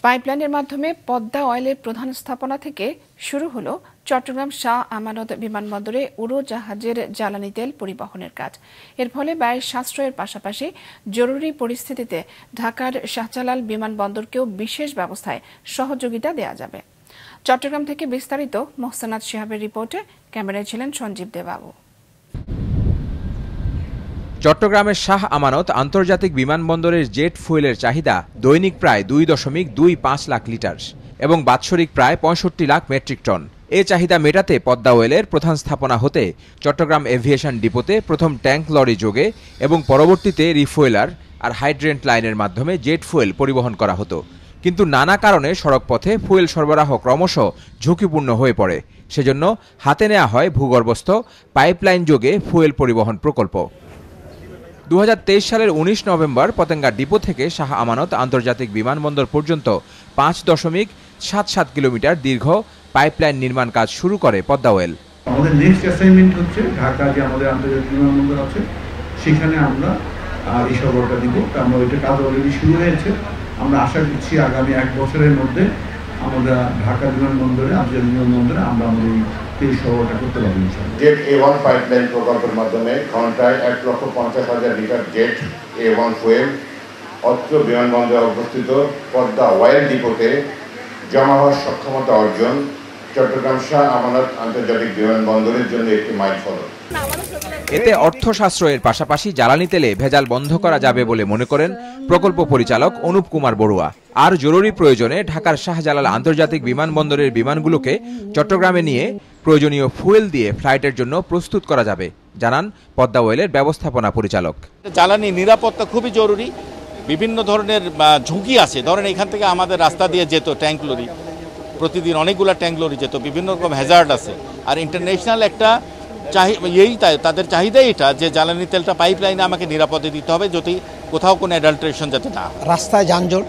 পাইপলাইনের মাধ্যমে পদ্মা অয়েলের প্রধান স্থাপনা থেকে শুরু হলো চট্টগ্রাম শাহ আমানত বিমানবন্দরে উড়োজাহাজের জ্বালানি তেল পরিবহনের কাজ। এর ফলে ব্যয় সাশ্রয়ের পাশাপাশি জরুরি পরিস্থিতিতে ঢাকার শাহজালাল বিমানবন্দরকেও বিশেষ ব্যবস্থায় সহযোগিতা দেয়া যাবে। চট্টগ্রাম থেকে বিস্তারিত মোহসেনাত শিহাবের রিপোর্টে ক্যামেরায় ছিলেন সঞ্জীব দেবাবু। চট্টগ্রামের শাহ আমানত আন্তর্জাতিক বিমানবন্দরের জেট ফুয়েলের চাহিদা দৈনিক প্রায় 2.25 লাখ লিটার এবং বাৎসরিক প্রায় 65 লাখ মেট্রিক টন। এই চাহিদা মেটাতে পদ্মা অয়েলের প্রধান স্থাপনা হতে চট্টগ্রাম এভিয়েশন ডিপোতে প্রথম ট্যাঙ্ক লরি যোগে এবং পরবর্তীতে রিফুয়েলার আর হাইড্রেন্ট লাইনের মাধ্যমে জেট ফুয়েল পরিবহন করা হতো। কিন্তু নানা কারণে সড়কপথে ফুয়েল সরবরাহ ক্রমশ ঝুঁকিপূর্ণ হয়ে পড়ে। সেজন্য হাতে নেওয়া হয় ভূগর্ভস্থ পাইপলাইন যোগে ফুয়েল পরিবহন প্রকল্প। 2023 সালের 19 নভেম্বর পতেঙ্গা ডিপো থেকে শাহ আমানত আন্তর্জাতিক বিমানবন্দর পর্যন্ত 5.77 কিলোমিটার দীর্ঘ পাইপলাইন নির্মাণ কাজ শুরু করে পদ্মা অয়েল। আমাদের নেক্সট অ্যাসাইনমেন্ট হচ্ছে ঢাকা যে আমাদের আন্তর্জাতিক বিমানবন্দর আছে সেখানে আমরা এই সরবরাহটা দিব। আমরা ওইটা কাজ অলরেডি শুরু হয়েছে। আমরা আশা করছি আগামী 1 বছরের মধ্যে আমরা ঢাকা বিমানবন্দরে আন্তর্জাতিক বিমানবন্দরে আমরা আমাদের তেল সরবরাহ করতে পারবো। জেট A1 পাইপলাইন প্রকল্পের মাধ্যমে ঘন্টায় 1,50,000 লিটার জেট A1 ফুয়েল অত্র বিমানবন্দরে অবস্থিত পদ্মা অয়েল ডিপোতে জমা হওয়ার সক্ষমতা অর্জন চট্টগ্রাম শাহ আমানত আন্তর্জাতিক বিমানবন্দরের জন্য একটি মাইলফলক। এতে অর্থ সাশ্রয়ের পাশাপাশি জ্বালানি তেলে ভেজাল বন্ধ করা যাবে বলে মনে করেন প্রকল্প পরিচালক অনুপ কুমার বড়ুয়া। আর জরুরি প্রয়োজনে ঢাকার শাহজালাল আন্তর্জাতিক বিমানবন্দরের বিমানগুলোকে চট্টগ্রামে নিয়ে প্রয়োজনীয় ফুয়েল দিয়ে ফ্লাইটের জন্য প্রস্তুত করা যাবে, জানান পদ্মা অয়েলের ব্যবস্থাপনা পরিচালক। জ্বালানি নিরাপত্তা খুবই জরুরি। বিভিন্ন ধরনের ঝুঁকি আছে। ধরেন এখান থেকে আমাদের রাস্তা দিয়ে যেত ট্যাঙ্ক লরি, প্রতিদিন অনেকগুলো ট্যাঙ্ক লরি যেত, বিভিন্ন রকম হ্যাজার্ড আছে। আর ইন্টারন্যাশনাল একটা তাদের চাহিদাই এটা যে জ্বালানি তেলটা পাইপ লাইনে আমাকে নিরাপদে দিতে হবে, যদি কোথাও কোনো অ্যাডাল্টারেশন যাতে না। রাস্তায় যানজট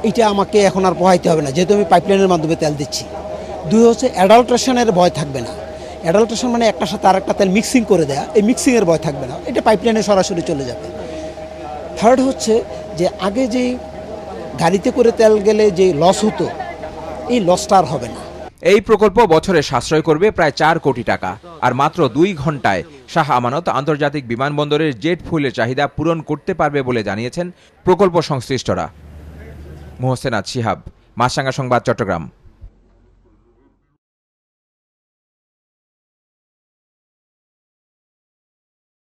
এটা আমাকে এখন আর পোহাইতে হবে না, যেহেতু আমি পাইপলাইনের মাধ্যমে তেল দিচ্ছি। 2 হচ্ছে অ্যাডাল্টারেশনের ভয় থাকবে না। অ্যাডাল্টারেশন মানে একটার সাথে আরেকটা তেল মিক্সিং করে দেয়া, এই মিক্সিংয়ের ভয় থাকবে না, এটা পাইপলাইনে সরাসরি চলে যাবে। 3rd হচ্ছে যে আগে যে গাড়িতে করে তেল গেলে যে লস হতো, এই লসটা আর হবে না। এই প্রকল্প বছরে সাশ্রয় করবে প্রায় 4 কোটি টাকা। আর মাত্র 2 ঘন্টায় শাহ আমানত আন্তর্জাতিক বিমানবন্দরের জেট ফুয়েলের চাহিদা পূরণ করতে পারবে বলে জানিয়েছেন প্রকল্প সংশ্লিষ্টরা। মোহসেনাত শিহাব, মাছরাঙা সংবাদ, চট্টগ্রাম।